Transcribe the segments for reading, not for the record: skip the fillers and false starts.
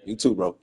You too, bro.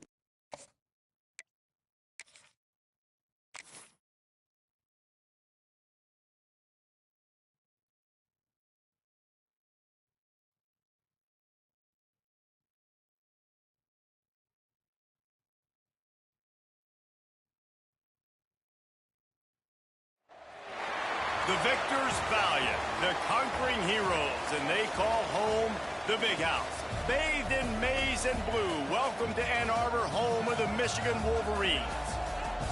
The victors valiant, the conquering heroes, and they call home the Big House. Bathed in maize and blue, welcome to Ann Arbor, home of the Michigan Wolverines.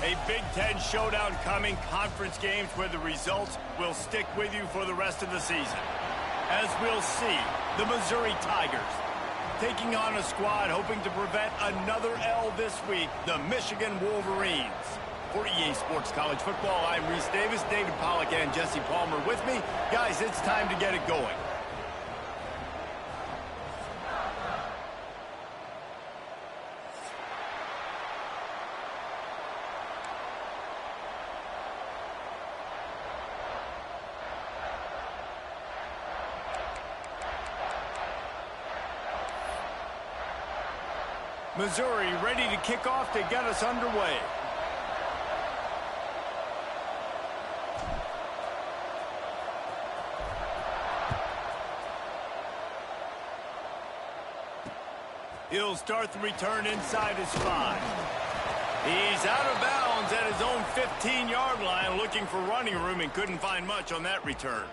A Big Ten showdown coming, conference games where the results will stick with you for the rest of the season. As we'll see, the Missouri Tigers taking on a squad hoping to prevent another L this week, the Michigan Wolverines. For EA Sports College Football, I'm Reese Davis, David Pollack, and Jesse Palmer with me. Guys, it's time to get it going. Missouri ready to kick off to get us underway. He'll start the return inside his 5. He's out of bounds at his own 15-yard line, looking for running room and couldn't find much on that return.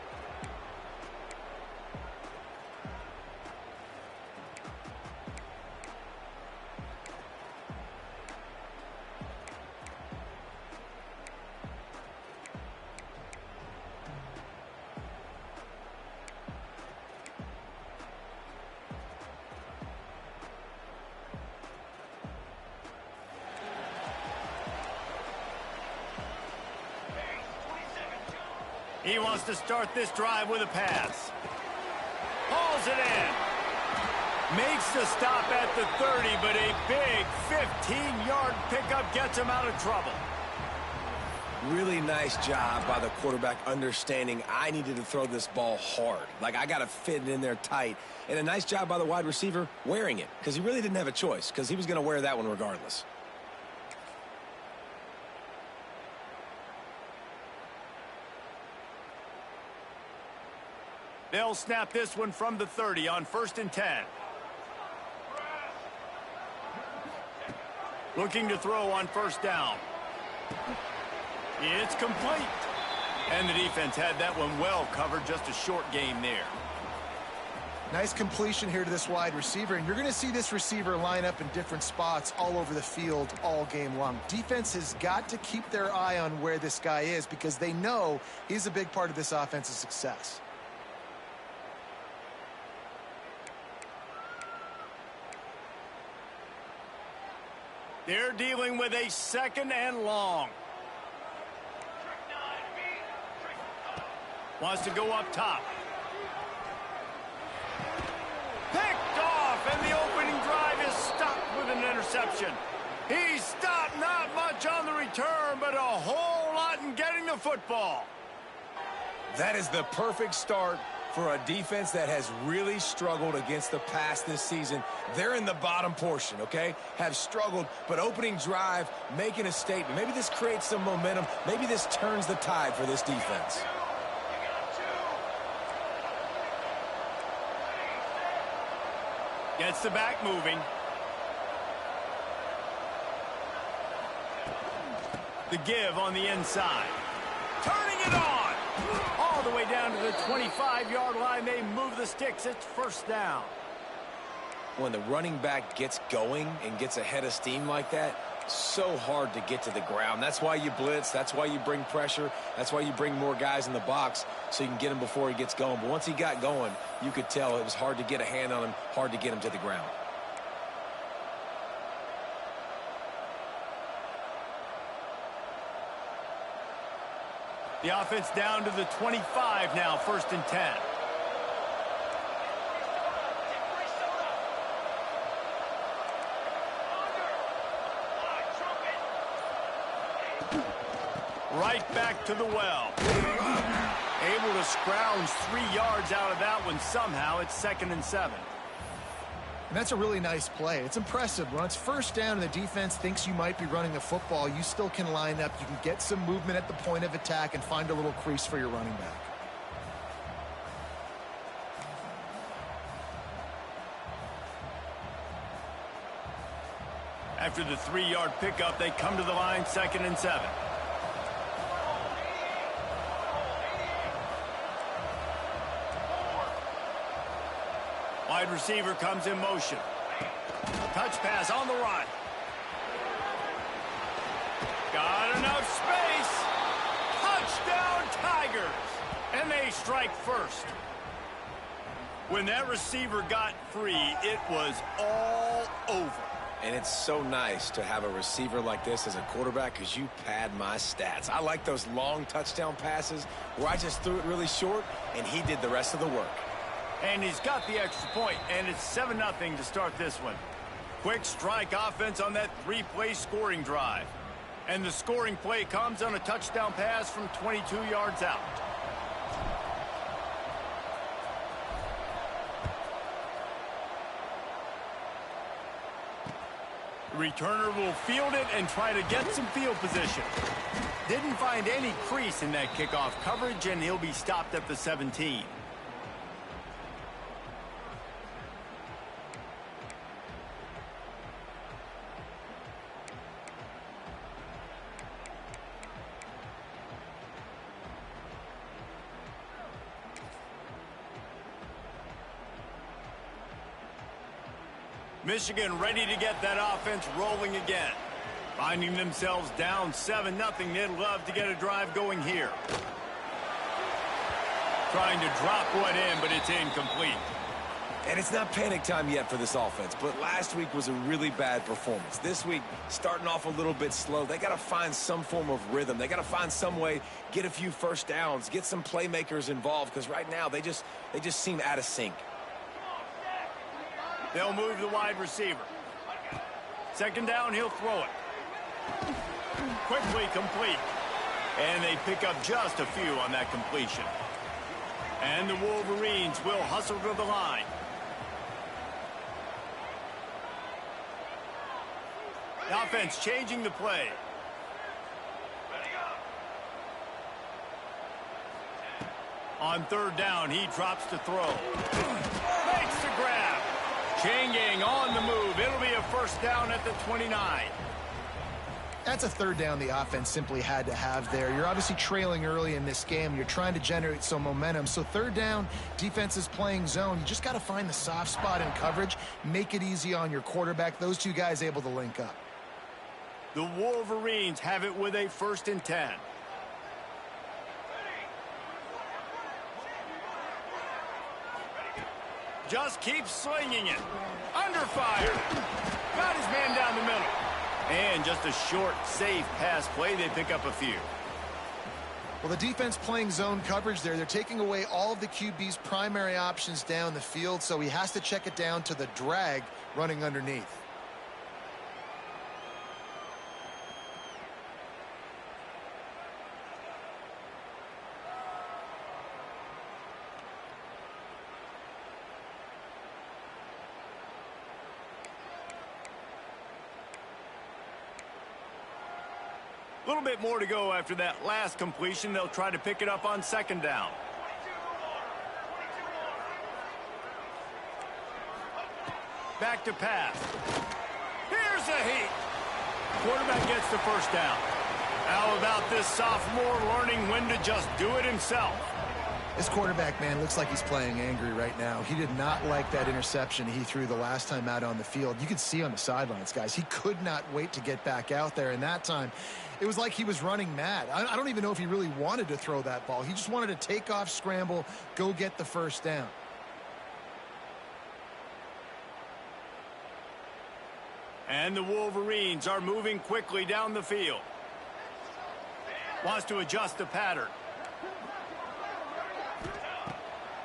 He wants to start this drive with a pass. Hauls it in. Makes the stop at the 30, but a big 15-yard pickup gets him out of trouble. Really nice job by the quarterback understanding I needed to throw this ball hard. Like, I got to fit it in there tight. And a nice job by the wide receiver wearing it, because he really didn't have a choice, because he was going to wear that one regardless. They'll snap this one from the 30 on 1st and 10. Looking to throw on 1st down. It's complete. And the defense had that one well covered, just a short game there. Nice completion here to this wide receiver, and you're going to see this receiver line up in different spots all over the field all game long. Defense has got to keep their eye on where this guy is because they know he's a big part of this offense's success. They're dealing with a 2nd and long. Wants to go up top. Picked off, and the opening drive is stopped with an interception. He stopped, not much on the return, but a whole lot in getting the football. That is the perfect start for a defense that has really struggled against the pass this season. They're in the bottom portion, okay? Have struggled, but opening drive, making a statement. Maybe this creates some momentum. Maybe this turns the tide for this defense. Gets the back moving. The give on the inside. Turning it on. All the way down to the 25-yard line. They move the sticks. It's 1st down. When the running back gets going and gets ahead of steam like that, so hard to get to the ground. That's why you blitz. That's why you bring pressure. That's why you bring more guys in the box so you can get him before he gets going. But once he got going, you could tell it was hard to get a hand on him, hard to get him to the ground. The offense down to the 25 now, 1st and 10. Right back to the well. Able to scrounge 3 yards out of that one somehow. It's 2nd and 7. And that's a really nice play. It's impressive. When it's first down and the defense thinks you might be running the football, you still can line up. You can get some movement at the point of attack and find a little crease for your running back. After the 3-yard pickup, they come to the line, 2nd and 7. Wide receiver comes in motion. Touch pass on the run. Got enough space. Touchdown Tigers. And they strike first. When that receiver got free, it was all over. And it's so nice to have a receiver like this as a quarterback because you pad my stats. I like those long touchdown passes where I just threw it really short and he did the rest of the work. And he's got the extra point, and it's 7-0 to start this one. Quick strike offense on that 3-play scoring drive. And the scoring play comes on a touchdown pass from 22 yards out. The returner will field it and try to get some field position. Didn't find any crease in that kickoff coverage, and he'll be stopped at the 17. Michigan ready to get that offense rolling again. Finding themselves down 7-0, they'd love to get a drive going here. Trying to drop one in, but it's incomplete. And it's not panic time yet for this offense, but last week was a really bad performance. This week, starting off a little bit slow. They got to find some form of rhythm. They got to find some way, get a few first downs, get some playmakers involved, because right now they just seem out of sync. They'll move the wide receiver. 2nd down, he'll throw it. Quickly complete. And they pick up just a few on that completion. And the Wolverines will hustle to the line. The offense changing the play. On 3rd down, he drops to throw. Makes the grab. Chain gang on the move. It'll be a first down at the 29. That's a 3rd down the offense simply had to have there. You're obviously trailing early in this game. You're trying to generate some momentum. So 3rd down, defense is playing zone. You just got to find the soft spot in coverage, make it easy on your quarterback. Those two guys able to link up. The Wolverines have it with a 1st and 10. Just keeps slinging it. Under fire. Got his man down the middle. And just a short, safe pass play. They pick up a few. Well, the defense playing zone coverage there. They're taking away all of the QB's primary options down the field, so he has to check it down to the drag running underneath. A little bit more to go after that last completion. They'll try to pick it up on 2nd down. Back to pass. Here's a heat. Quarterback gets the first down. How about this sophomore learning when to just do it himself? This quarterback, man, looks like he's playing angry right now. He did not like that interception he threw the last time out on the field. You could see on the sidelines, guys. He could not wait to get back out there. And that time, it was like he was running mad. I don't even know if he really wanted to throw that ball. He just wanted to take off, scramble, go get the first down. And the Wolverines are moving quickly down the field. Wants to adjust the pattern.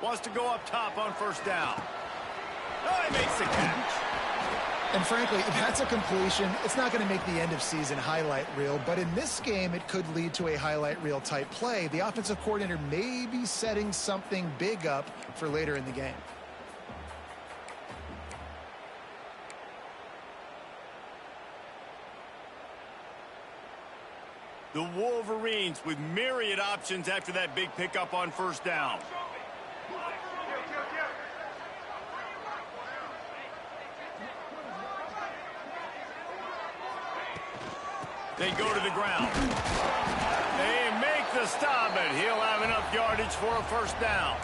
Wants to go up top on 1st down. Oh, he makes the catch. And frankly, if that's a completion, it's not going to make the end of season highlight reel. But in this game, it could lead to a highlight reel type play. The offensive coordinator may be setting something big up for later in the game. The Wolverines with myriad options after that big pickup on first down. They go to the ground. They make the stop, and he'll have enough yardage for a first down.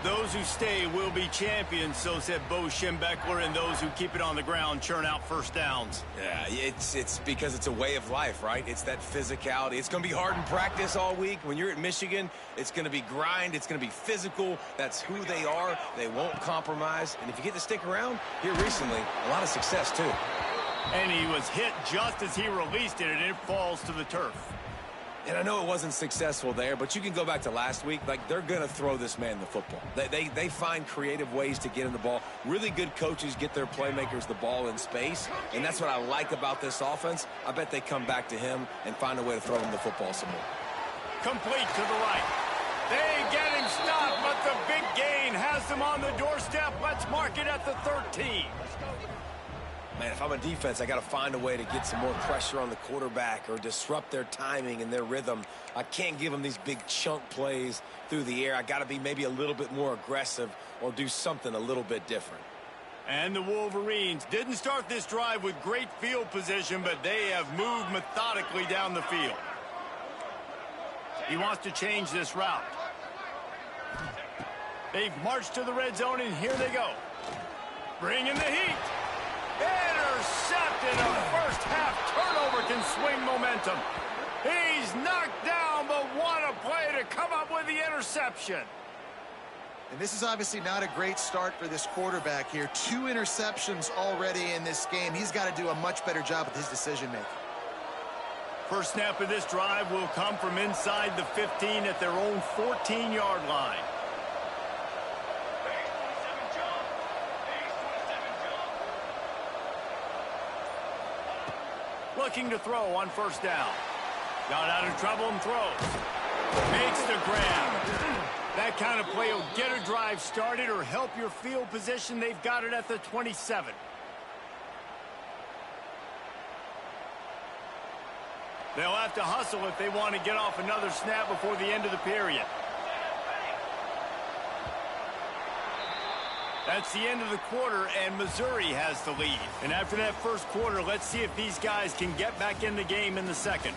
Those who stay will be champions, so said Bo Schembechler, and those who keep it on the ground churn out first downs. Yeah, it's because it's a way of life, right? It's that physicality. It's going to be hard in practice all week. When you're at Michigan, it's going to be grind. It's going to be physical. That's who they are. They won't compromise. And if you get to stick around, here recently, a lot of success, too. And he was hit just as he released it, and it falls to the turf. And I know it wasn't successful there, but you can go back to last week. Like, they're going to throw this man the football. They find creative ways to get him the ball. Really good coaches get their playmakers the ball in space, and that's what I like about this offense. I bet they come back to him and find a way to throw him the football some more. Complete to the right. They get him stopped, but the big gain has them on the doorstep. Let's mark it at the 13. Man, if I'm a defense, I got to find a way to get some more pressure on the quarterback or disrupt their timing and their rhythm. I can't give them these big chunk plays through the air. I got to be maybe a little bit more aggressive or do something a little bit different. And the Wolverines didn't start this drive with great field position, but they have moved methodically down the field. He wants to change this route. They've marched to the red zone, and here they go. Bringing the heat. Intercepted. A first half turnover can swing momentum. He's knocked down, but what a play to come up with the interception. And this is obviously not a great start for this quarterback here. 2 interceptions already in this game. He's got to do a much better job with his decision-making. First snap of this drive will come from inside the 15 at their own 14-yard line. Looking to throw on first down. Got out of trouble and throws. Makes the grab. That kind of play will get a drive started or help your field position. They've got it at the 27. They'll have to hustle if they want to get off another snap before the end of the period. That's the end of the quarter, and Missouri has the lead. And after that first quarter, let's see if these guys can get back in the game in the second.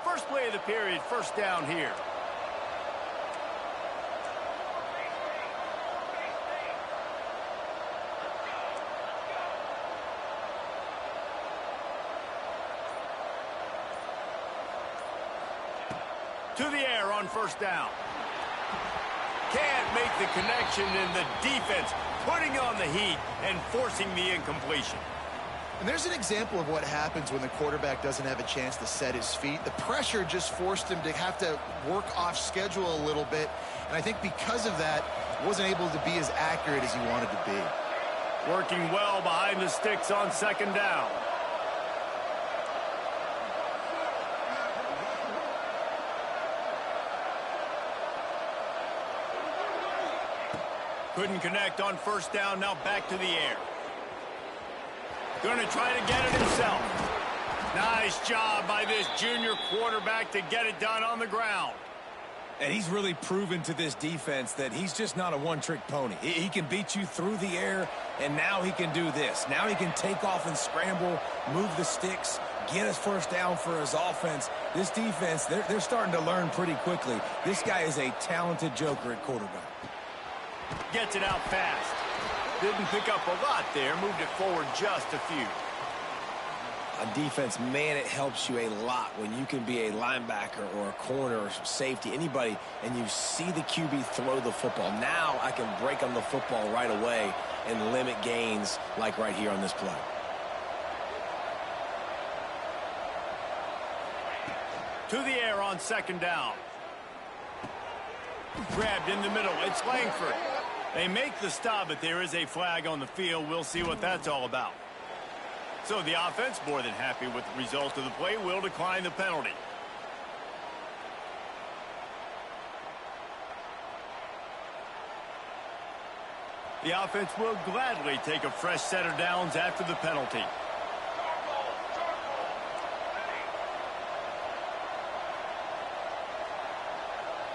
First play of the period, first down here. To the air on first down. Can't make the connection, and the defense putting on the heat and forcing the incompletion. And there's an example of what happens when the quarterback doesn't have a chance to set his feet. The pressure just forced him to have to work off schedule a little bit. And I think because of that, wasn't able to be as accurate as he wanted to be. Working well behind the sticks on second down. Couldn't connect on first down, now back to the air. Going to try to get it himself. Nice job by this junior quarterback to get it done on the ground. And he's really proven to this defense that he's just not a one-trick pony. He can beat you through the air, and now he can do this. Now he can take off and scramble, move the sticks, get his first down for his offense. This defense, they're starting to learn pretty quickly. This guy is a talented joker at quarterback. Gets it out fast. Didn't pick up a lot there. Moved it forward just a few. On defense, man, it helps you a lot when you can be a linebacker or a corner or safety, anybody, and you see the QB throw the football. Now I can break on the football right away and limit gains like right here on this play. To the air on second down. Grabbed in the middle. It's Langford. They make the stop, but there is a flag on the field. We'll see what that's all about. So the offense, more than happy with the result of the play, will decline the penalty. The offense will gladly take a fresh set of downs after the penalty.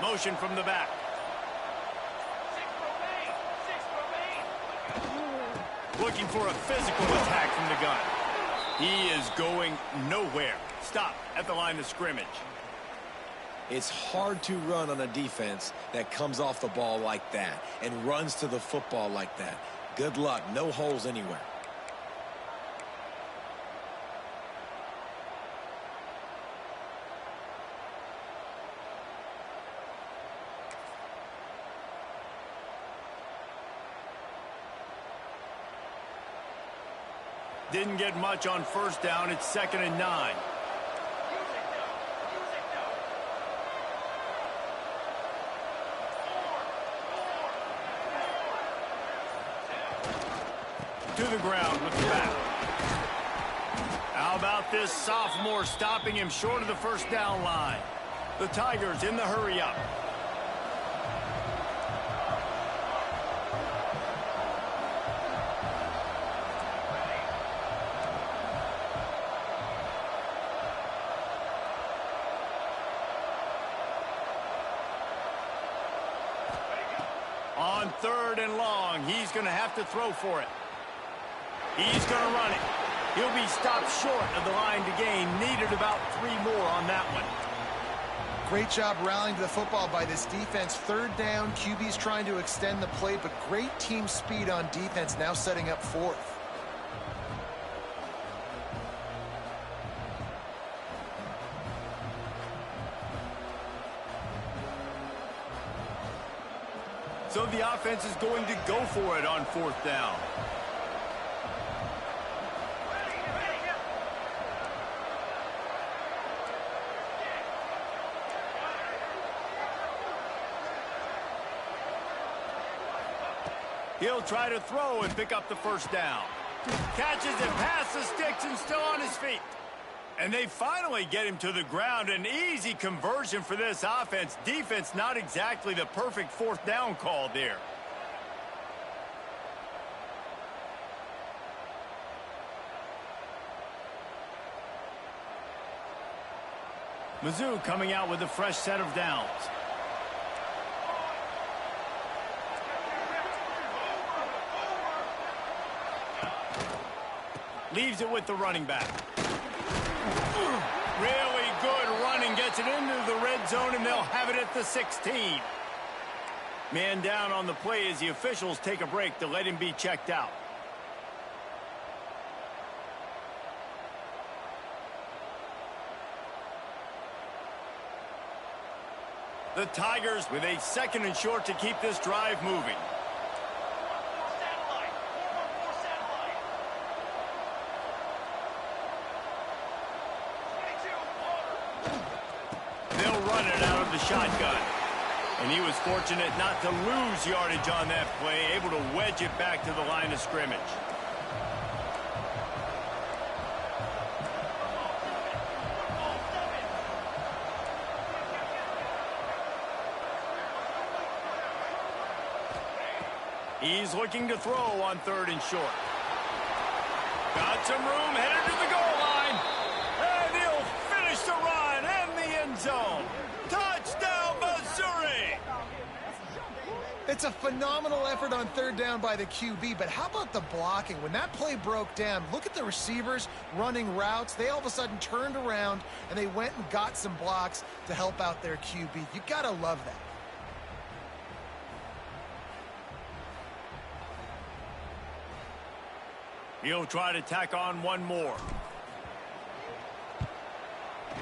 Motion from the back. Looking for a physical attack from the gun. He is going nowhere. Stop at the line of scrimmage. It's hard to run on a defense that comes off the ball like that and runs to the football like that. Good luck. No holes anywhere. Didn't get much on first down. It's 2nd and 9. To the ground with the back. How about this sophomore stopping him short of the first down line? The Tigers in the hurry up. On 3rd and long, he's going to have to throw for it. He's going to run it. He'll be stopped short of the line to gain. Needed about 3 more on that one. Great job rallying to the football by this defense. 3rd down, QB's trying to extend the play, but great team speed on defense, now setting up 4th. So the offense is going to go for it on 4th down. He'll try to throw and pick up the first down. Catches it past the sticks and still on his feet. And they finally get him to the ground. An easy conversion for this offense. Defense not exactly the perfect 4th down call there. Mizzou coming out with a fresh set of downs. Leaves it with the running back. Really good running. Gets it into the red zone, and they'll have it at the 16. Man down on the play as the officials take a break to let him be checked out. The Tigers with a 2nd and short to keep this drive moving. They'll run it out of the shotgun. And he was fortunate not to lose yardage on that play, able to wedge it back to the line of scrimmage. He's looking to throw on 3rd and short. Got some room, headed to the goal line. And he'll finish the run and the end zone. Touchdown, Missouri! It's a phenomenal effort on 3rd down by the QB, but how about the blocking? When that play broke down, look at the receivers running routes. They all of a sudden turned around, and they went and got some blocks to help out their QB. You got to love that. He'll try to tack on one more.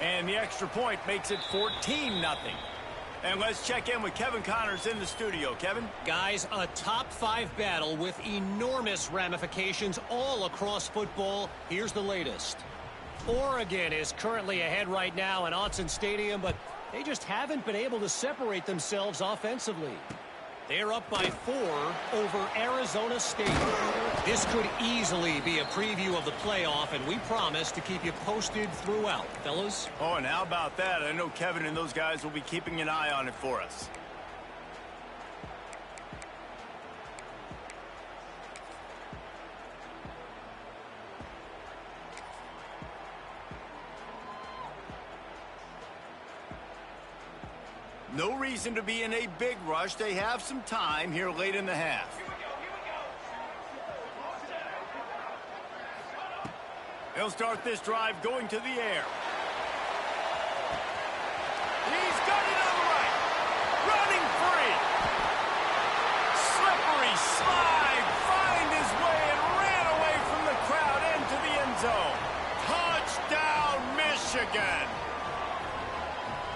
And the extra point makes it 14-0. And let's check in with Kevin Connors in the studio. Kevin? Guys, a top 5 battle with enormous ramifications all across football. Here's the latest. Oregon is currently ahead right now in Autzen Stadium, but they just haven't been able to separate themselves offensively. They're up by 4 over Arizona State. This could easily be a preview of the playoff, and we promise to keep you posted throughout, fellas. Oh, and how about that? I know Kevin and those guys will be keeping an eye on it for us. No reason to be in a big rush. They have some time here late in the half. He'll start this drive going to the air. He's got it on the right. Running free. Slippery slide. Find his way and ran away from the crowd into the end zone. Touchdown, Michigan.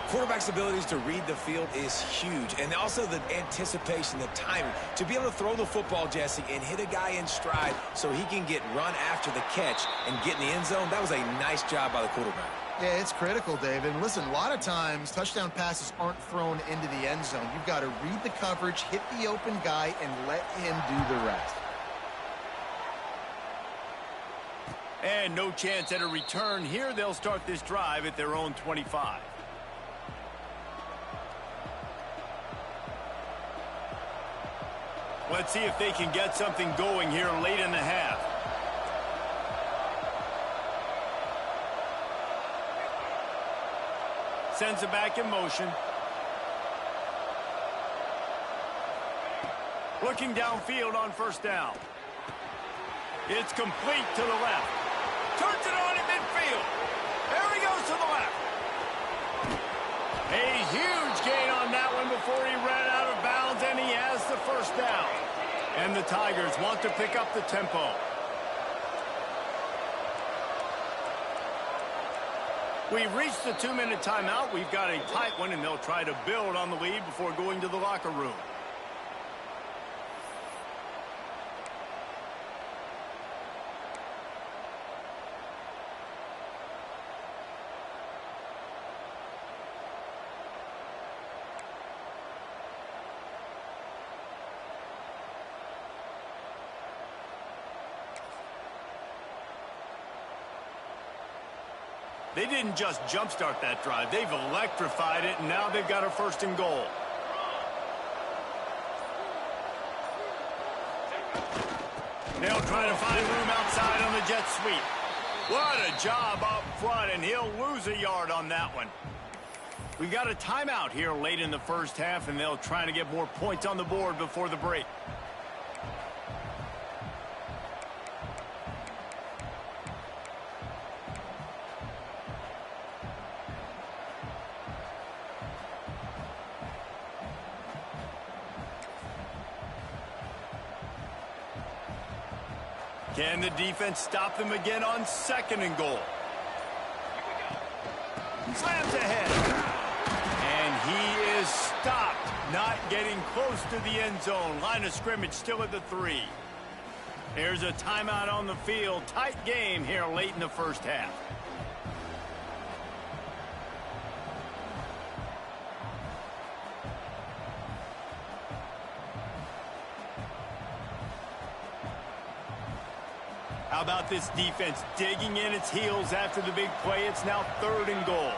Quarterback's abilities to read the field is huge, and also the anticipation, the timing. To be able to throw the football, Jesse, and hit a guy in stride so he can get run after the catch and get in the end zone, that was a nice job by the quarterback. Yeah, it's critical, Dave. And listen, a lot of times touchdown passes aren't thrown into the end zone. You've got to read the coverage, hit the open guy, and let him do the rest. And no chance at a return here. They'll start this drive at their own 25. Let's see if they can get something going here late in the half. Sends it back in motion. Looking downfield on first down. It's complete to the left. Turns it on in midfield. There he goes to the left. A huge gain on that one before he ran out of bounds, and he has the first down. And the Tigers want to pick up the tempo. We've reached the 2-minute timeout. We've got a tight one, and they'll try to build on the lead before going to the locker room. They didn't just jumpstart that drive. They've electrified it, and now they've got a first and goal. They'll try to find room outside on the jet sweep. What a job up front, and he'll lose a yard on that one. We've got a timeout here late in the first half, and they'll try to get more points on the board before the break. Can the defense stop them again on second and goal? Slams ahead. And he is stopped. Not getting close to the end zone. Line of scrimmage still at the 3. There's a timeout on the field. Tight game here late in the first half. How about this defense digging in its heels after the big play? It's now third and goal.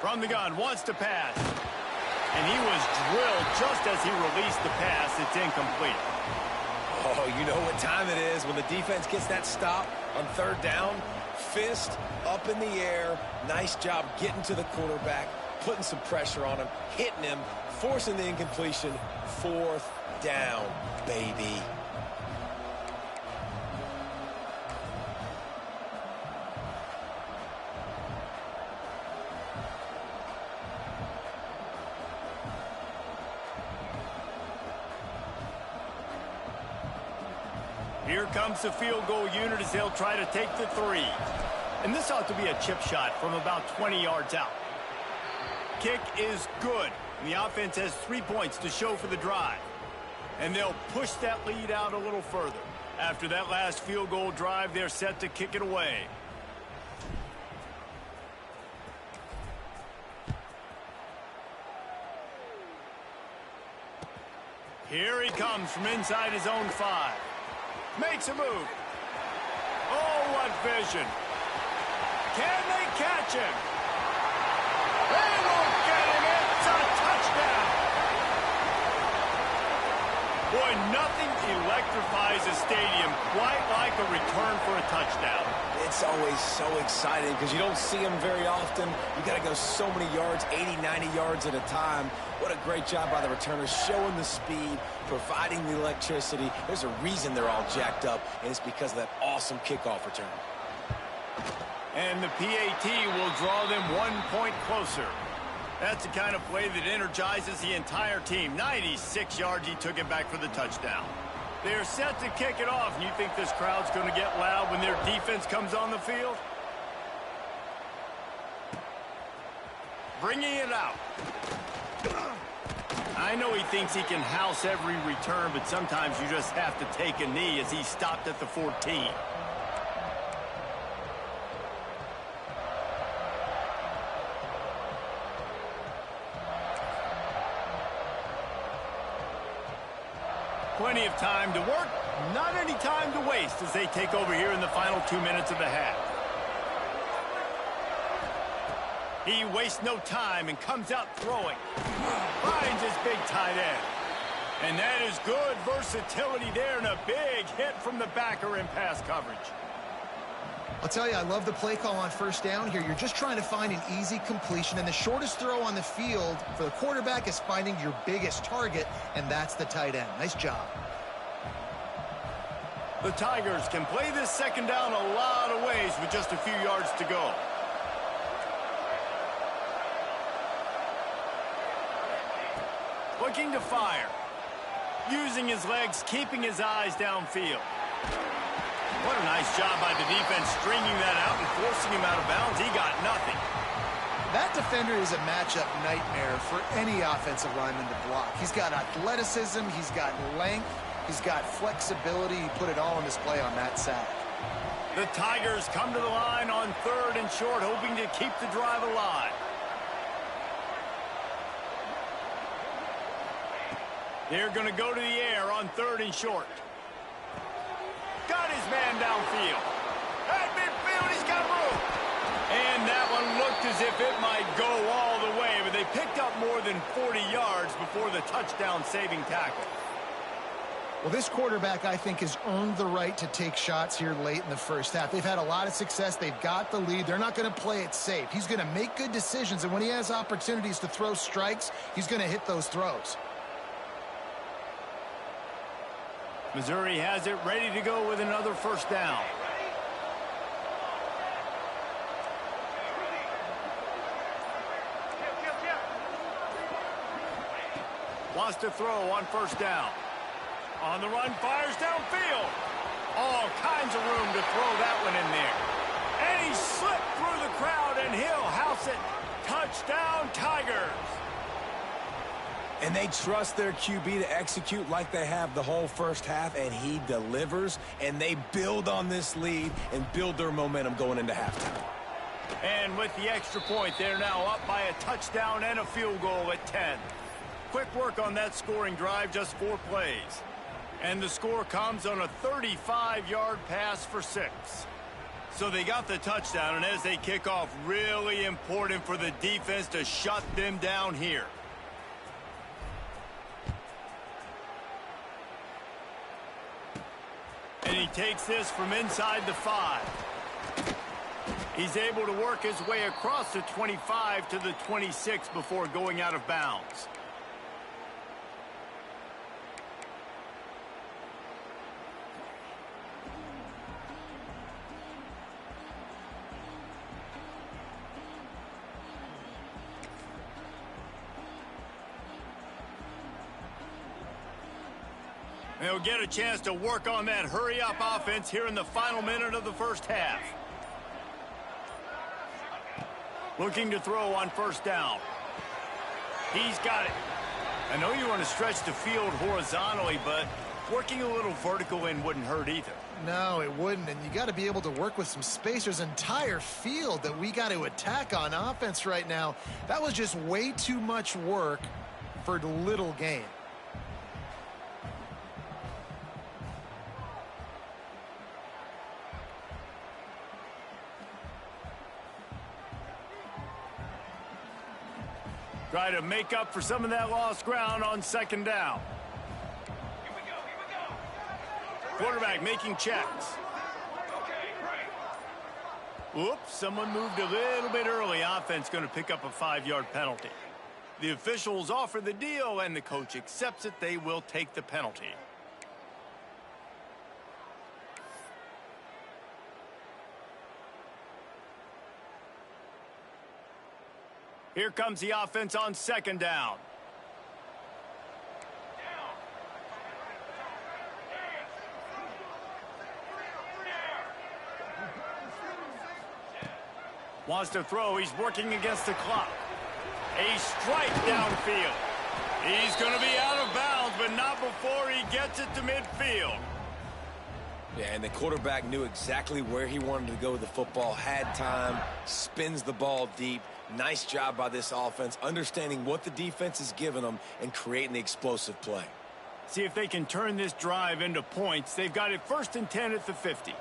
From the gun, wants to pass. And he was drilled just as he released the pass. It's incomplete. Oh, you know what time it is when the defense gets that stop on third down. Fist up in the air. Nice job getting to the quarterback, putting some pressure on him, hitting him, forcing the incompletion. Fourth down, baby. Here comes the field goal unit as they'll try to take the 3. And this ought to be a chip shot from about 20 yards out. Kick is good. And the offense has 3 points to show for the drive. And they'll push that lead out a little further. After that last field goal drive, they're set to kick it away. Here he comes from inside his own 5. Makes a move. Oh, what vision. Can they catch him? They won't get him. It's a touchdown. Boy, nothing electrifies a stadium quite like a return for a touchdown. It's always so exciting because you don't see them very often. You got to go so many yards, 80, 90 yards at a time. What a great job by the returners, showing the speed, providing the electricity. There's a reason they're all jacked up, and it's because of that awesome kickoff return. And the PAT will draw them 1 point closer. That's the kind of play that energizes the entire team. 96 yards, he took it back for the touchdown. They're set to kick it off, and you think this crowd's going to get loud when their defense comes on the field? Bringing it out. I know he thinks he can house every return, but sometimes you just have to take a knee as he stopped at the 14. Plenty of time to work, not any time to waste as they take over here in the final 2 minutes of the half. He wastes no time and comes out throwing. Finds his big tight end. And that is good versatility there and a big hit from the backer in pass coverage. I'll tell you, I love the play call on first down here. You're just trying to find an easy completion, and the shortest throw on the field for the quarterback is finding your biggest target, and that's the tight end. Nice job. The Tigers can play this second down a lot of ways with just a few yards to go. Looking to fire. Using his legs, keeping his eyes downfield. What a nice job by the defense stringing that out and forcing him out of bounds. He got nothing. That defender is a matchup nightmare for any offensive lineman to block. He's got athleticism, he's got length, he's got flexibility. He put it all on display on that sack. The Tigers come to the line on 3rd and short, hoping to keep the drive alive. They're going to go to the air on 3rd and short. Got his man downfield. At midfield, he's got room. And that one looked as if it might go all the way, but they picked up more than 40 yards before the touchdown-saving tackle. Well, this quarterback, I think, has earned the right to take shots here late in the first half. They've had a lot of success. They've got the lead. They're not going to play it safe. He's going to make good decisions, and when he has opportunities to throw strikes, he's going to hit those throws. Missouri has it ready to go with another first down. Wants to throw on first down. On the run, fires downfield. All kinds of room to throw that one in there. And he slipped through the crowd, and he'll house it. Touchdown, Tigers. And they trust their QB to execute like they have the whole first half, and he delivers, and they build on this lead and build their momentum going into halftime. And with the extra point, they're now up by a touchdown and a field goal at 10. Quick work on that scoring drive, just 4 plays. And the score comes on a 35-yard pass for 6. So they got the touchdown, and as they kick off, really important for the defense to shut them down here. And he takes this from inside the 5. He's able to work his way across the 25 to the 26 before going out of bounds. They'll get a chance to work on that hurry-up offense here in the final minute of the first half. Looking to throw on first down. He's got it. I know you want to stretch the field horizontally, but working a little vertical in wouldn't hurt either. No, it wouldn't, and you got to be able to work with some space. There's an entire field that we got to attack on offense right now. That was just way too much work for little gain. Try to make up for some of that lost ground on second down. Quarterback making checks. Oops, someone moved a little bit early. Offense going to pick up a 5-yard penalty. The officials offer the deal, and the coach accepts it. They will take the penalty. Here comes the offense on second down. Wants to throw. He's working against the clock. A strike downfield. He's going to be out of bounds, but not before he gets it to midfield. Yeah, and the quarterback knew exactly where he wanted to go with the football, had time, spins the ball deep. Nice job by this offense, understanding what the defense is giving them and creating the explosive play. See if they can turn this drive into points. They've got it 1st and 10 at the 50.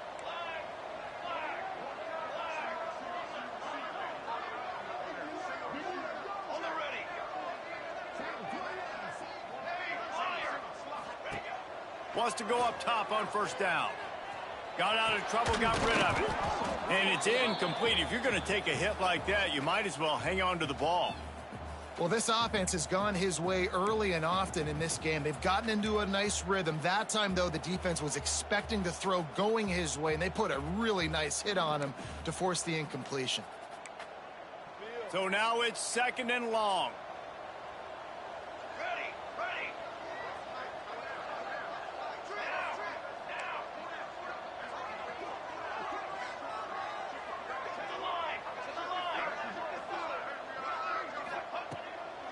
Wants to go up top on first down. Got out of trouble, got rid of it. And it's incomplete. If you're going to take a hit like that, you might as well hang on to the ball. Well, this offense has gone his way early and often in this game. They've gotten into a nice rhythm. That time, though, the defense was expecting the throw going his way, and they put a really nice hit on him to force the incompletion. So now it's 2nd and long.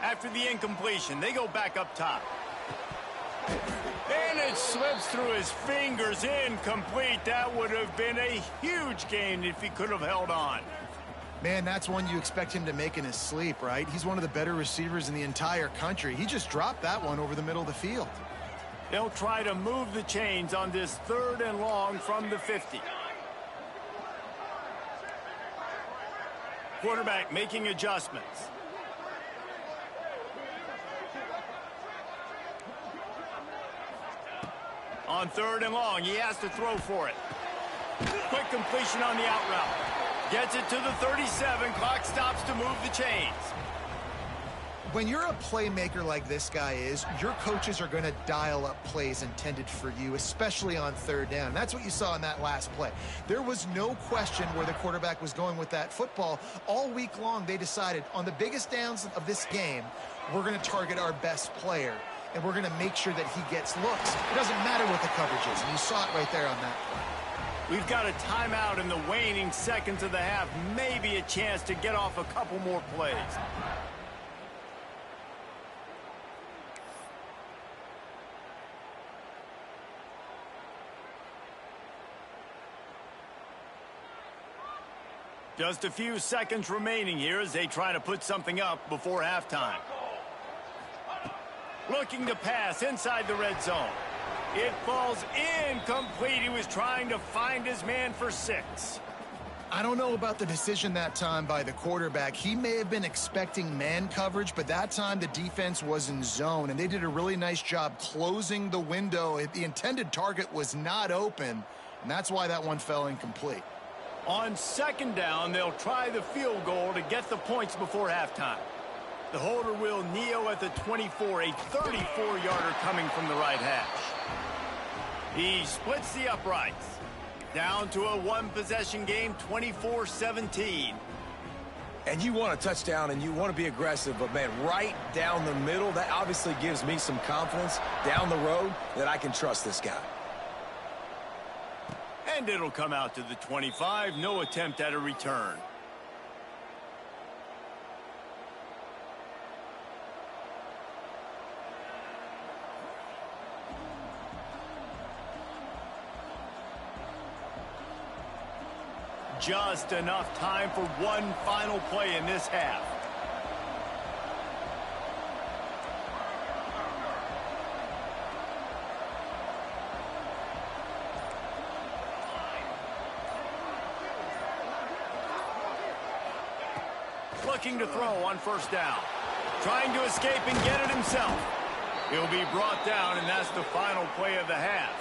After the incompletion, they go back up top. And it slips through his fingers, incomplete. That would have been a huge gain if he could have held on. Man, that's one you expect him to make in his sleep, right? He's one of the better receivers in the entire country. He just dropped that one over the middle of the field. They'll try to move the chains on this 3rd and long from the 50. Quarterback making adjustments. On 3rd and long, he has to throw for it. Quick completion on the out route. Gets it to the 37. Clock stops to move the chains. When you're a playmaker like this guy is, your coaches are going to dial up plays intended for you, especially on 3rd down. That's what you saw in that last play. There was no question where the quarterback was going with that football. All week long, they decided on the biggest downs of this game, we're going to target our best player, and we're going to make sure that he gets looks. It doesn't matter what the coverage is, and you saw it right there on that play. We've got a timeout in the waning seconds of the half. Maybe a chance to get off a couple more plays. Just a few seconds remaining here as they try to put something up before halftime. Looking to pass inside the red zone. It falls incomplete. He was trying to find his man for 6. I don't know about the decision that time by the quarterback. He may have been expecting man coverage, but that time the defense was in zone, and they did a really nice job closing the window. The intended target was not open, and that's why that one fell incomplete. On 2nd down, they'll try the field goal to get the points before halftime. The holder will kneel at the 24, a 34-yarder coming from the right hash. He splits the uprights. Down to a one-possession game, 24-17. And you want a touchdown and you want to be aggressive, but, man, right down the middle, that obviously gives me some confidence down the road that I can trust this guy. And it'll come out to the 25. No attempt at a return. Just enough time for one final play in this half. Looking to throw on 1st down. Trying to escape and get it himself. He'll be brought down, and that's the final play of the half.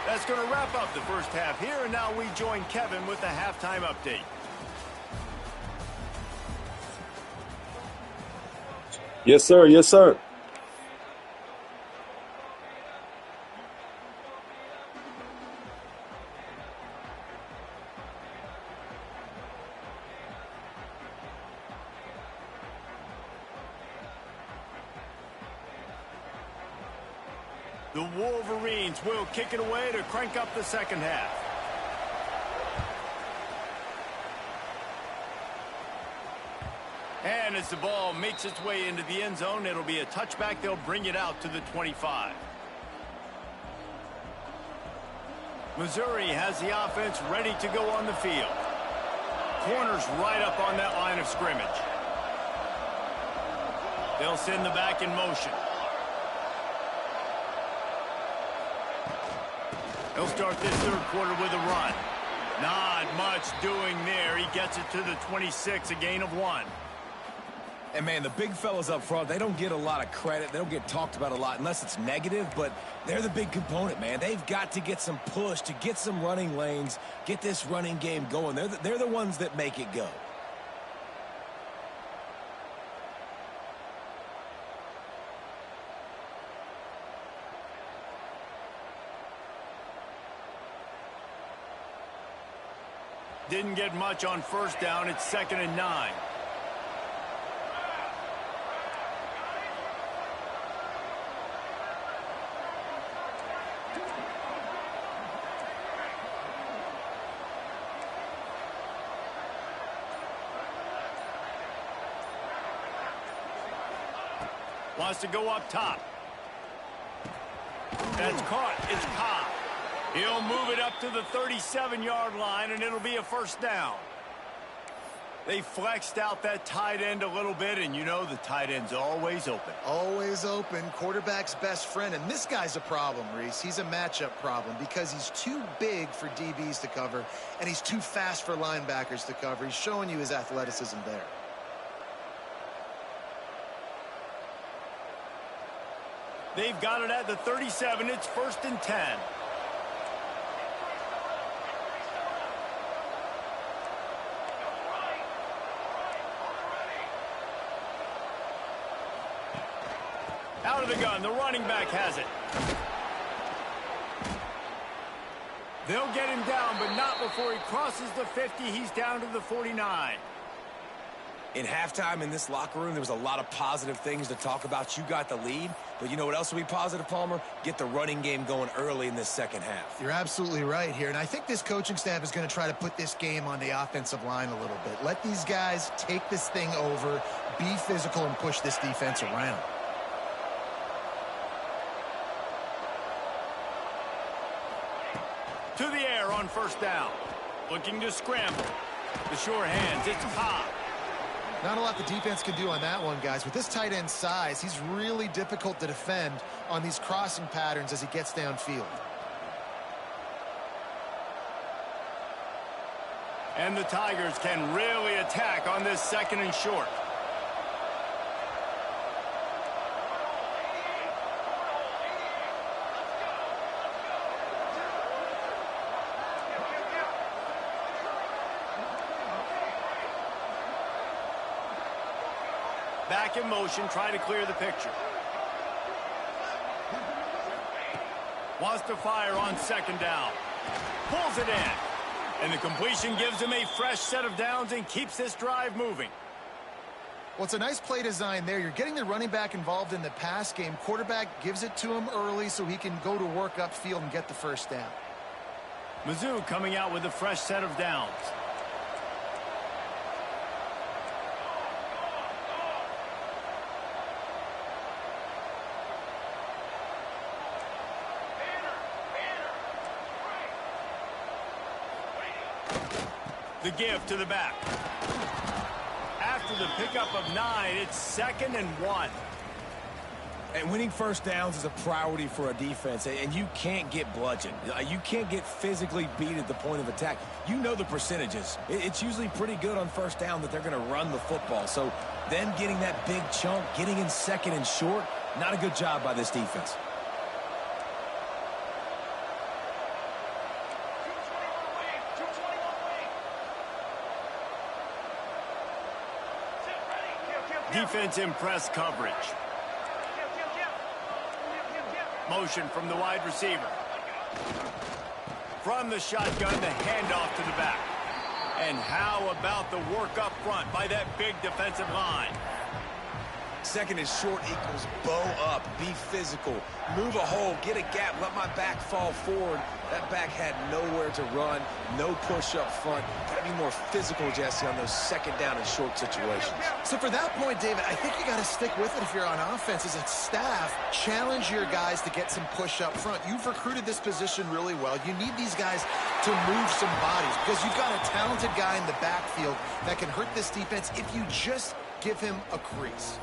That's going to wrap up the first half here, and now we join Kevin with the halftime update. Yes, sir. Yes, sir. The Wolverines will kick it away to crank up the second half. And as the ball makes its way into the end zone, it'll be a touchback. They'll bring it out to the 25. Missouri has the offense ready to go on the field. Corners right up on that line of scrimmage. They'll send the back in motion. He'll start this third quarter with a run. Not much doing there. He gets it to the 26, a gain of 1. And, man, the big fellas up front, they don't get a lot of credit. They don't get talked about a lot unless it's negative, but they're the big component, man. They've got to get some push, to get some running lanes, get this running game going. They're the ones that make it go. Didn't get much on first down. It's 2nd and 9. Wants to go up top. That's caught. It's Cobb. He'll move it up to the 37-yard line, and it'll be a first down. They flexed out that tight end a little bit, and you know the tight end's always open. Always open. Quarterback's best friend. And this guy's a problem, Reese. He's a matchup problem because he's too big for DBs to cover, and he's too fast for linebackers to cover. He's showing you his athleticism there. They've got it at the 37. It's 1st and 10. Out of the gun. The running back has it. They'll get him down, but not before he crosses the 50. He's down to the 49. In halftime in this locker room, there was a lot of positive things to talk about. You got the lead, but you know what else will be positive, Palmer? Get the running game going early in this second half. You're absolutely right here, and I think this coaching staff is going to try to put this game on the offensive line a little bit. Let these guys take this thing over, be physical, and push this defense around. To the air on first down. Looking to scramble. The sure hands, it's Cobb. Not a lot the defense can do on that one, guys. With this tight end size, he's really difficult to defend on these crossing patterns as he gets downfield. And the Tigers can really attack on this 2nd and short. Back in motion, trying to clear the picture. Wants to fire on 2nd down. Pulls it in. And the completion gives him a fresh set of downs and keeps this drive moving. Well, it's a nice play design there. You're getting the running back involved in the pass game. Quarterback gives it to him early so he can go to work upfield and get the first down. Mizzou coming out with a fresh set of downs. The give to the back. After the pickup of 9, it's 2nd and 1. And winning first downs is a priority for a defense, and you can't get bludgeoned. You can't get physically beat at the point of attack. You know the percentages. It's usually pretty good on first down that they're going to run the football. So then getting that big chunk, getting in second and short, not a good job by this defense. Defense in press coverage. Motion from the wide receiver. From the shotgun, the handoff to the back. And how about the work up front by that big defensive line? Second and short equals bow up, be physical, move a hole, get a gap, let my back fall forward. That back had nowhere to run, no push up front. Got to be more physical, Jesse, on those second down and short situations. So for that point, David, I think you got to stick with it if you're on offense. As a staff, challenge your guys to get some push up front. You've recruited this position really well. You need these guys to move some bodies because you've got a talented guy in the backfield that can hurt this defense if you just give him a crease.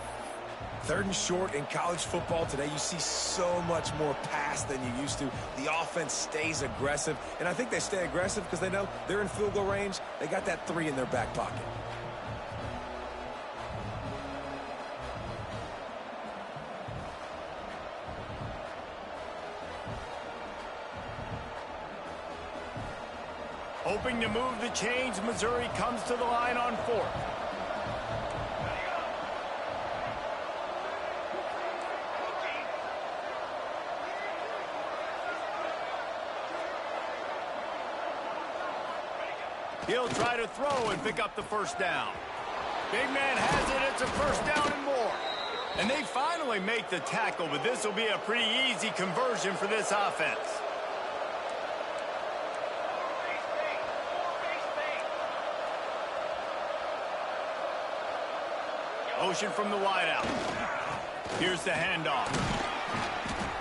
Third and short in college football today, you see so much more pass than you used to. The offense stays aggressive, and I think they stay aggressive because they know they're in field goal range. They got that 3 in their back pocket. Hoping to move the chains, Missouri comes to the line on 4th. He'll try to throw and pick up the first down. Big man has it. It's a first down and more. And they finally make the tackle, but this will be a pretty easy conversion for this offense. Motion from the wideout. Here's the handoff.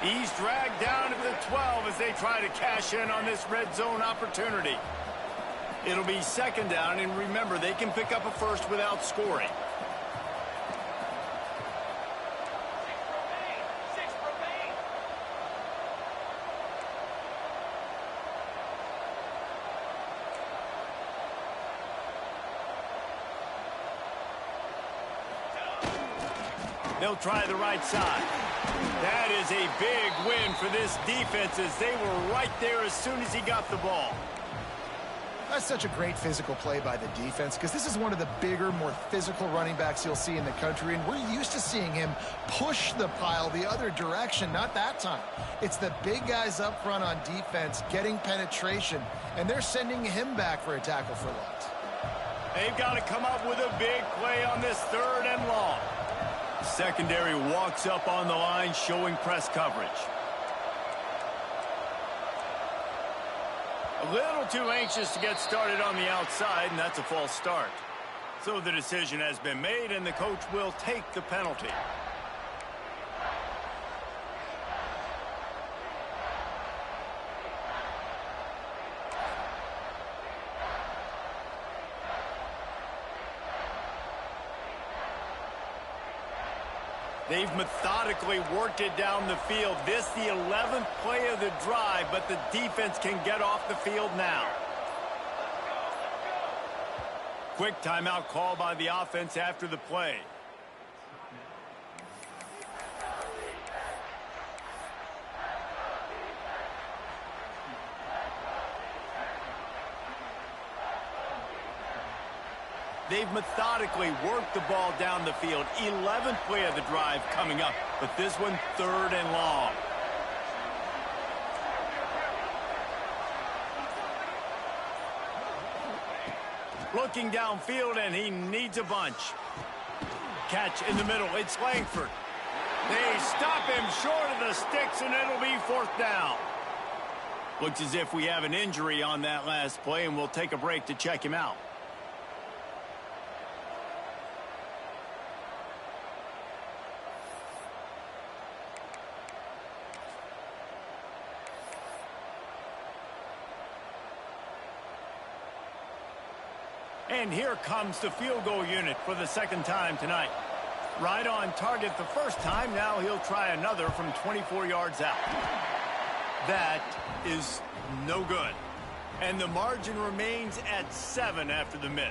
He's dragged down at the 12 as they try to cash in on this red zone opportunity. It'll be second down, and remember, they can pick up a first without scoring. They'll try the right side. That is a big win for this defense as they were right there as soon as he got the ball. That's such a great physical play by the defense because this is one of the bigger, more physical running backs you'll see in the country, and we're used to seeing him push the pile the other direction. Not that time. It's the big guys up front on defense getting penetration, and they're sending him back for a tackle for loss. They've got to come up with a big play on this 3rd and long. Secondary walks up on the line, showing press coverage. A little too anxious to get started on the outside, and that's a false start. So the decision has been made, and the coach will take the penalty. They've methodically worked it down the field. This the 11th play of the drive, but the defense can get off the field now. Quick timeout call by the offense after the play. They've methodically worked the ball down the field. 11th play of the drive coming up, but this one 3rd and long. Looking downfield, and he needs a bunch. Catch in the middle. It's Langford. They stop him short of the sticks, and it'll be 4th down. Looks as if we have an injury on that last play, and we'll take a break to check him out. And here comes the field goal unit for the 2nd time tonight. Right on target the first time. Now he'll try another from 24 yards out. That is no good. And the margin remains at 7 after the miss.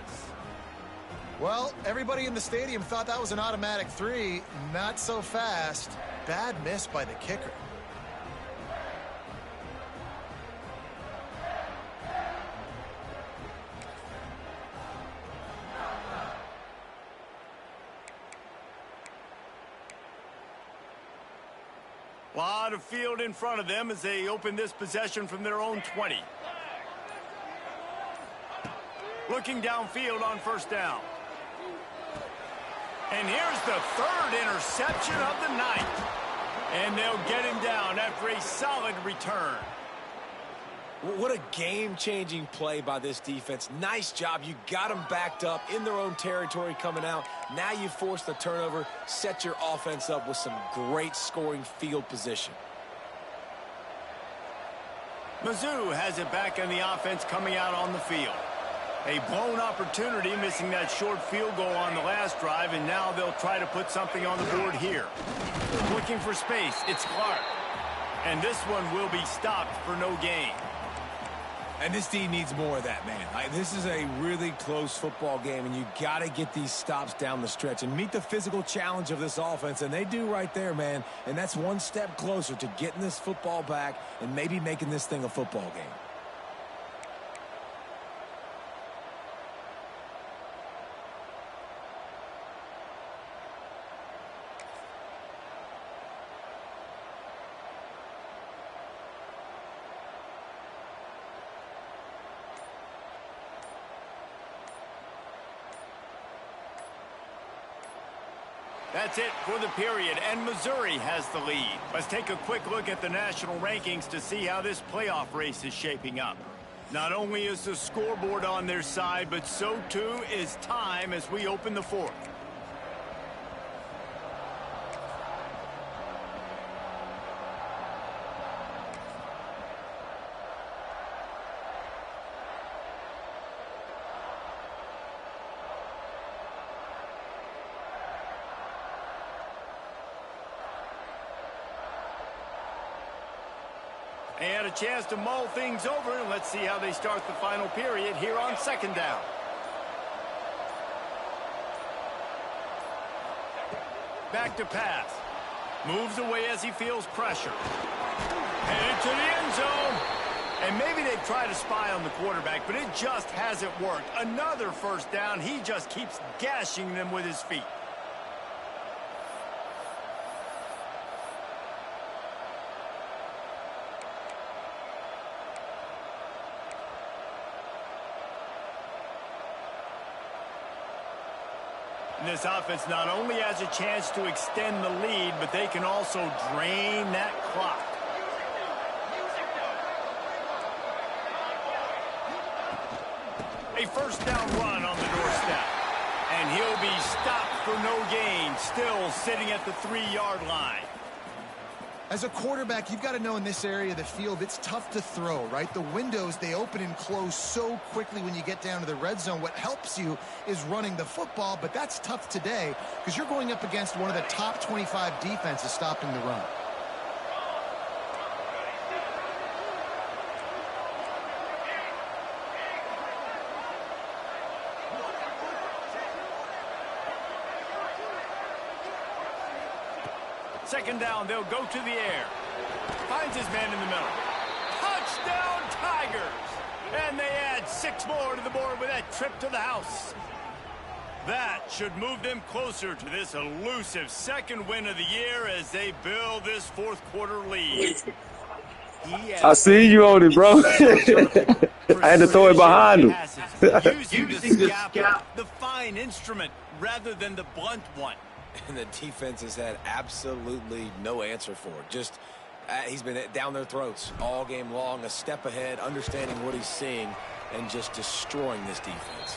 Well, everybody in the stadium thought that was an automatic 3. Not so fast. Bad miss by the kicker. A lot of field in front of them as they open this possession from their own 20. Looking downfield on first down. And here's the 3rd interception of the night. And they'll get him down after a solid return. What a game-changing play by this defense. Nice job. You got them backed up in their own territory coming out. Now you force the turnover, set your offense up with some great scoring field position. Mizzou has it back in the offense coming out on the field. A blown opportunity, missing that short field goal on the last drive, and now they'll try to put something on the board here. Looking for space, it's Clark. And this one will be stopped for no gain. And this team needs more of that, man. This is a really close football game, and you got to get these stops down the stretch and meet the physical challenge of this offense, and they do right there, man. And that's one step closer to getting this football back and maybe making this thing a football game. That's it for the period, and Missouri has the lead. Let's take a quick look at the national rankings to see how this playoff race is shaping up. Not only is the scoreboard on their side, but so too is time as we open the 4th. And a chance to mull things over, and let's see how they start the final period here on 2nd down. Back to pass. Moves away as he feels pressure. Headed to the end zone. And maybe they've tried to spy on the quarterback, but it just hasn't worked. Another first down. He just keeps gashing them with his feet. This offense not only has a chance to extend the lead, but they can also drain that clock. A first down run on the doorstep. And he'll be stopped for no gain, still sitting at the 3-yard line. As a quarterback, you've got to know in this area of the field, it's tough to throw, right? The windows, they open and close so quickly when you get down to the red zone. What helps you is running the football, but that's tough today because you're going up against one of the top 25 defenses stopping the run. Second down, they'll go to the air. Finds his man in the middle. Touchdown, Tigers! And they add 6 more to the board with that trip to the house. That should move them closer to this elusive 2nd win of the year as they build this 4th quarter lead. I see you on it, bro. I had to throw it behind him. Using the scalpel, the fine instrument, rather than the blunt one. And the defense has had absolutely no answer for it. Just, he's been down their throats all game long, a step ahead, understanding what he's seeing, and just destroying this defense.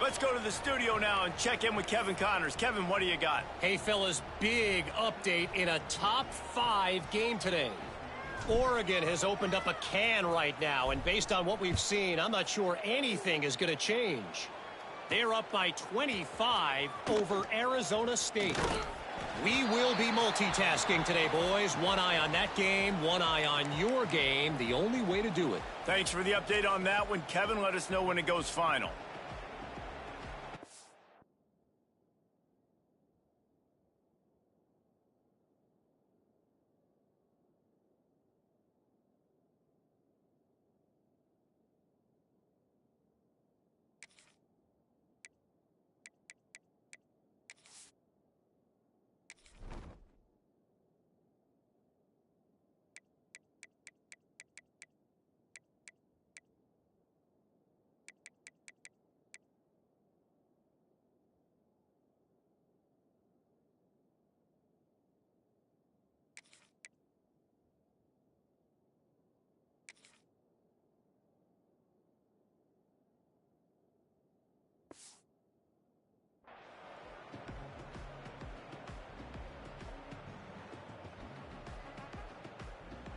Let's go to the studio now and check in with Kevin Connors. Kevin, what do you got? Hey, fellas, big update in a top 5 game today. Oregon has opened up a can right now, and based on what we've seen, I'm not sure anything is going to change. They're up by 25 over Arizona State. We will be multitasking today, boys. One eye on that game, one eye on your game. The only way to do it. Thanks for the update on that one, Kevin. Let us know when it goes final.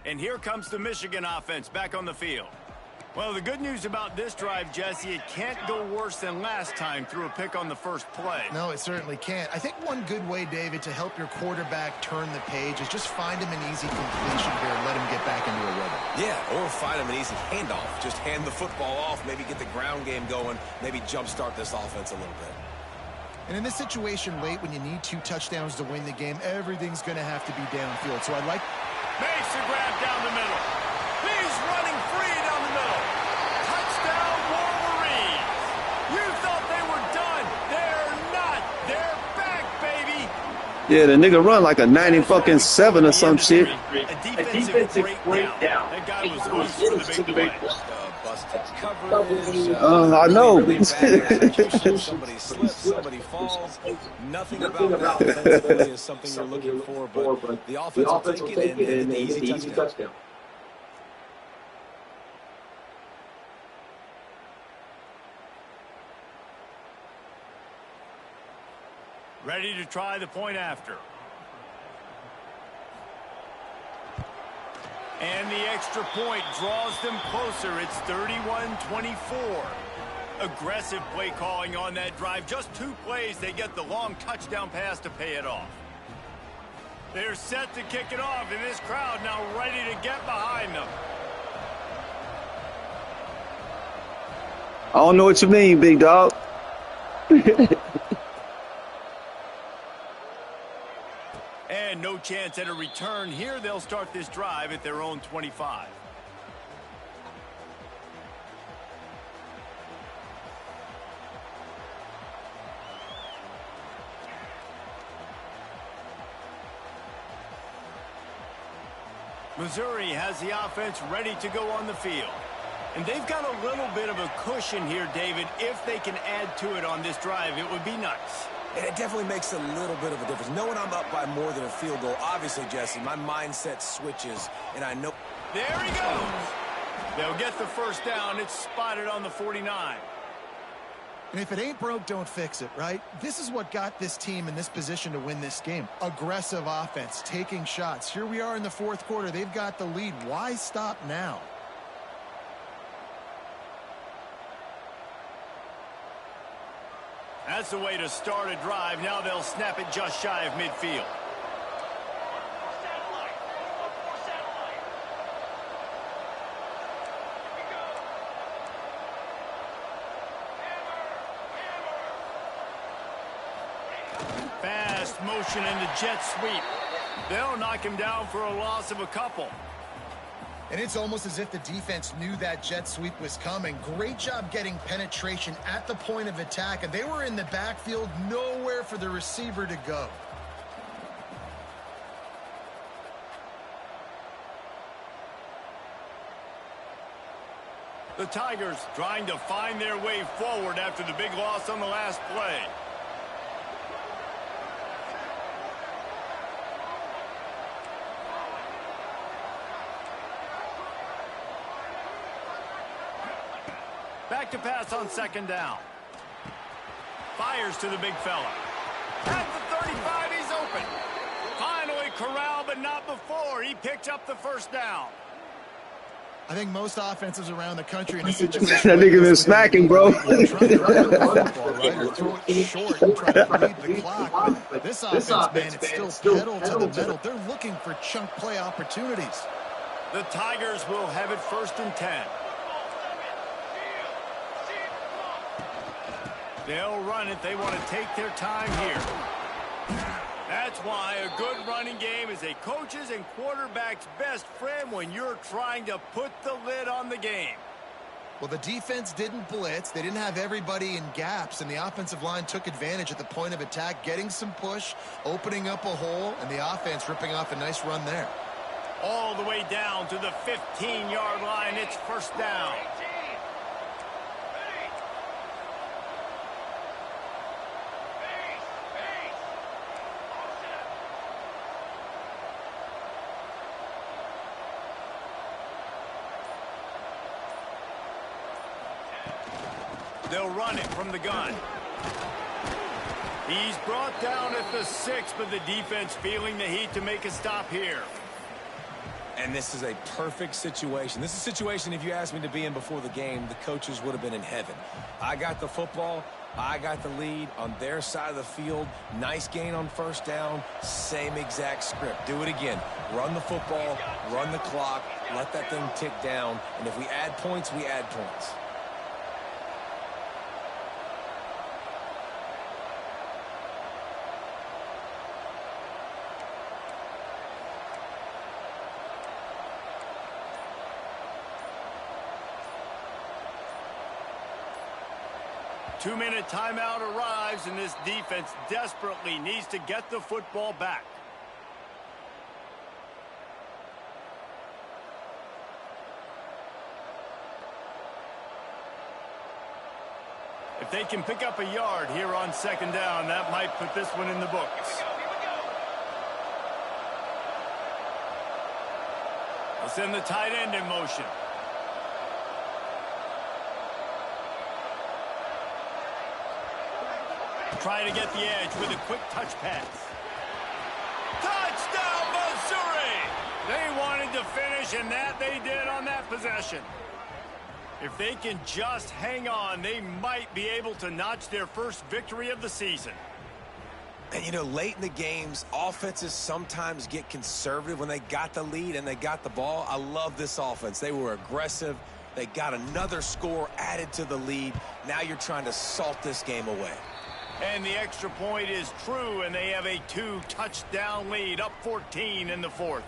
And here comes the Michigan offense back on the field. Well, the good news about this drive, Jesse, it can't go worse than last time through a pick on the first play. No, it certainly can't. I think one good way, David, to help your quarterback turn the page is just find him an easy completion here and let him get back into a rhythm. Yeah, or find him an easy handoff. Just hand the football off, maybe get the ground game going, maybe jumpstart this offense a little bit. And in this situation late when you need 2 touchdowns to win the game, everything's going to have to be downfield. So I like... Makes the grab down the middle. He's running free down the middle. Touchdown, Wolverines. You thought they were done. They're not. They're back, baby. Yeah, the nigga run like a 90-7 or some shit. A defensive breakdown. That guy was loose for the big play. Busted coverage. I know. Somebody slips, somebody falls. Nothing about that offensively is something you're looking for, but the offense will take it and an easy touchdown. Ready to try the point after. And the extra point draws them closer. It's 31-24. Aggressive play calling on that drive. Just 2 plays, they get the long touchdown pass to pay it off. They're set to kick it off, and this crowd now ready to get behind them. I don't know what you mean, big dog. And no chance at a return here. They'll start this drive at their own 25. Missouri has the offense ready to go on the field. And they've got a little bit of a cushion here, David. If they can add to it on this drive, it would be nice. And it definitely makes a little bit of a difference. Knowing I'm up by more than a field goal, obviously, Jesse, my mindset switches, and I know... There he goes. They'll get the first down. It's spotted on the 49. And if it ain't broke, don't fix it, right? This is what got this team in this position to win this game. Aggressive offense, taking shots. Here we are in the 4th quarter. They've got the lead. Why stop now? That's the way to start a drive. Now they'll snap it just shy of midfield. Fast motion in the jet sweep. They'll knock him down for a loss of a couple. And it's almost as if the defense knew that jet sweep was coming. Great job getting penetration at the point of attack, and they were in the backfield, nowhere for the receiver to go. The Tigers trying to find their way forward after the big loss on the last play. Back to pass on 2nd down. Fires to the big fella. At the 35, he's open. Finally corralled, but not before. He picked up the first down. I think most offenses around the country in a situation That nigga been smacking, bro. trying to run the football, right, or throw it short and try to bleed the clock. But this offense, man, it's still pedal to the metal. They're looking for chunk play opportunities. The Tigers will have it 1st and 10. They'll run it. They want to take their time here. That's why a good running game is a coach's and quarterback's best friend when you're trying to put the lid on the game. Well, the defense didn't blitz. They didn't have everybody in gaps, and the offensive line took advantage at the point of attack, getting some push, opening up a hole, and the offense ripping off a nice run there. All the way down to the 15-yard line. It's 1st down. They'll run it from the gun. He's brought down at the 6, but the defense feeling the heat to make a stop here. And this is a perfect situation. This is a situation, if you asked me to be in before the game, the coaches would have been in heaven. I got the football. I got the lead on their side of the field. Nice gain on 1st down. Same exact script. Do it again. Run the football, run the clock, let that thing tick down. And if we add points, we add points. Two-minute timeout arrives, and this defense desperately needs to get the football back. If they can pick up a yard here on 2nd down, that might put this one in the books. They'll send the tight end in motion. Trying to get the edge with a quick touch pass. Touchdown, Missouri! They wanted to finish, and that they did on that possession. If they can just hang on, they might be able to notch their first victory of the season. And, you know, late in the games, offenses sometimes get conservative when they got the lead and they got the ball. I love this offense. They were aggressive. They got another score added to the lead. Now you're trying to salt this game away. And the extra point is true, and they have a 2-touchdown lead, up 14 in the 4th.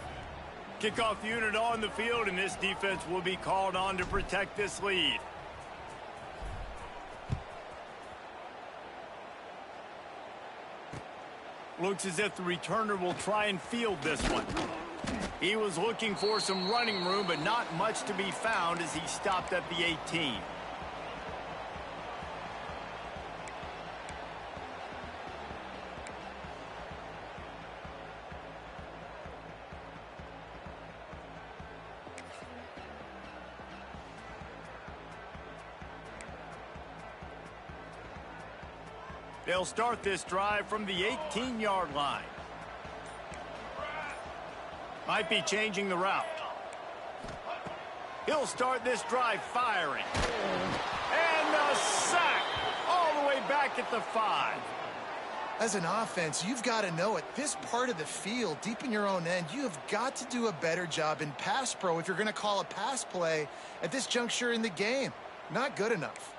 Kickoff unit on the field, and this defense will be called on to protect this lead. Looks as if the returner will try and field this one. He was looking for some running room, but not much to be found as he stopped at the 18. They'll start this drive from the 18-yard line. Might be changing the route. He'll start this drive firing. And the sack all the way back at the 5. As an offense, you've got to know at this part of the field, deep in your own end, you have got to do a better job in pass pro if you're going to call a pass play at this juncture in the game. Not good enough.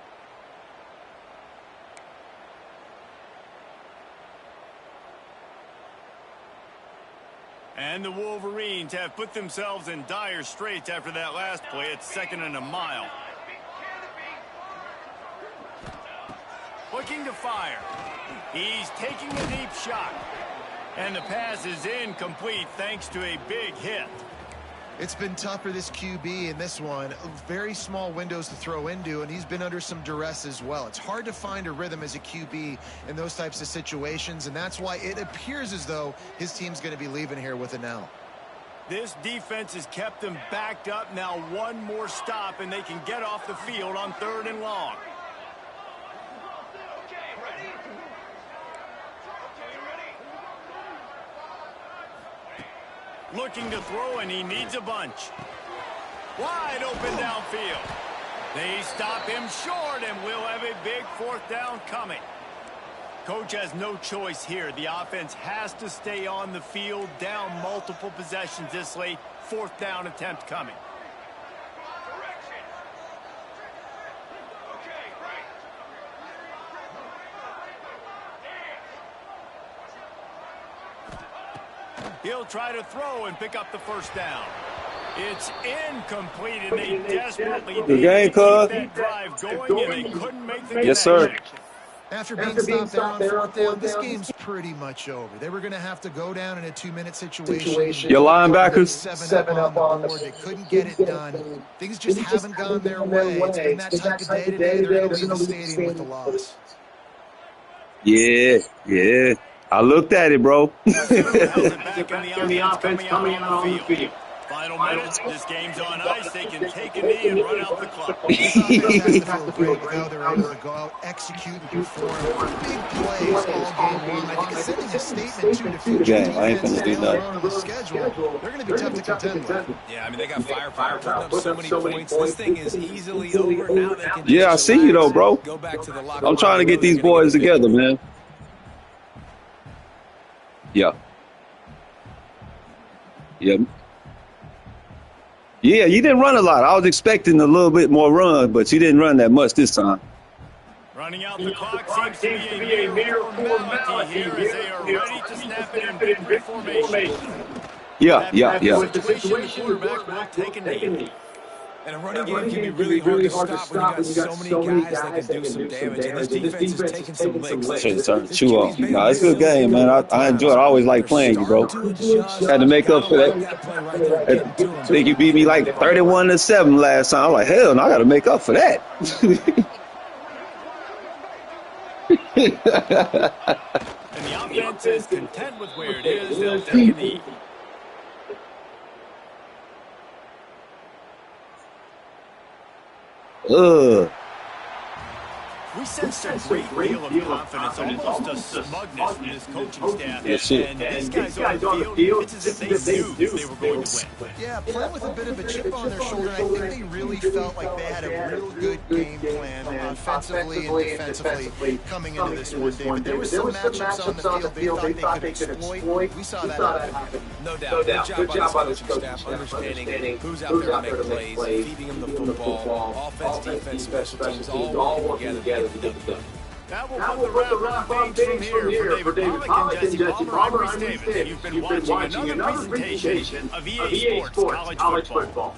And the Wolverines have put themselves in dire straits after that last play. It's 2nd and a mile. Looking to fire. He's taking a deep shot. And the pass is incomplete thanks to a big hit. It's been tough for this QB in this one. Very small windows to throw into, and he's been under some duress as well. It's hard to find a rhythm as a QB in those types of situations, and that's why it appears as though his team's going to be leaving here with an L. This defense has kept them backed up. Now one more stop, and they can get off the field on 3rd and long. Looking to throw, and he needs a bunch. Wide open downfield. They stop him short, and we'll have a big 4th down coming. Coach has no choice here. The offense has to stay on the field, down multiple possessions this late. 4th down attempt coming. He'll try to throw and pick up the 1st down. It's incomplete, and they desperately Good game, keep that drive going, and they couldn't make the connection. Yes, sir. After being stopped there on 4th down, this game's pretty much over. They were going to have to go down in a 2-minute situation. Your linebackers. 7 up on the board. They couldn't get it done. Things just haven't gone their way. It's been that type of day today. They're going to leave the stadium with the loss. Yeah. I looked at it, bro. Back in the offense coming out on the field. Final minutes, this game's on ice. They can take a knee and run out the clock. They're able to go out, execute, and perform big plays all game long. I think it's sending a statement to the future I ain't gonna do nothing. the schedule. They're going to be tough to contend with. Yeah, I mean, they got firepower, putting up so many points. This thing is easily over. Now they can Yeah, I see you, though, bro. Go back to the locker I'm trying to get these boys together, man. Yeah. Yeah, you didn't run a lot. I was expecting a little bit more run, but you didn't run that much this time. Running out the clock seems to be a mere formality here as they are ready to snap it in victory formation. Yeah. Situation, the quarterback will take a knee. And a running game can be really hard to stop when you got so many guys that can do some damage. And this defense is taking some licks. Shit, sir. Chew up. Nah, it's a good game, man. I enjoy it. I always like playing you, bro. Had to make up for that. I think you beat me like 31-7 last time. I'm like, hell, no, I got to make up for that. And the offense is content with where it is. They'll take a knee. We sense a great deal of confidence, almost a smugness from this coaching staff. Yeah, shit. And these guys on the field, it's as if they knew they were going to win. Yeah, playing with a bit of a chip on their shoulder. I think they really felt like they had a real good game plan offensively and defensively coming into this one day. But there were some matchups on the field they thought they could exploit. We saw that happen. No doubt. Good job by the coaching staff, understanding who's out there to make plays, feeding them the football, offense, defense, special teams, all working together. That will put the wrap on things from here for David Pollock and Jesse Palmer. I'm Rhys Davis. You've been watching another presentation of EA Sports College Football.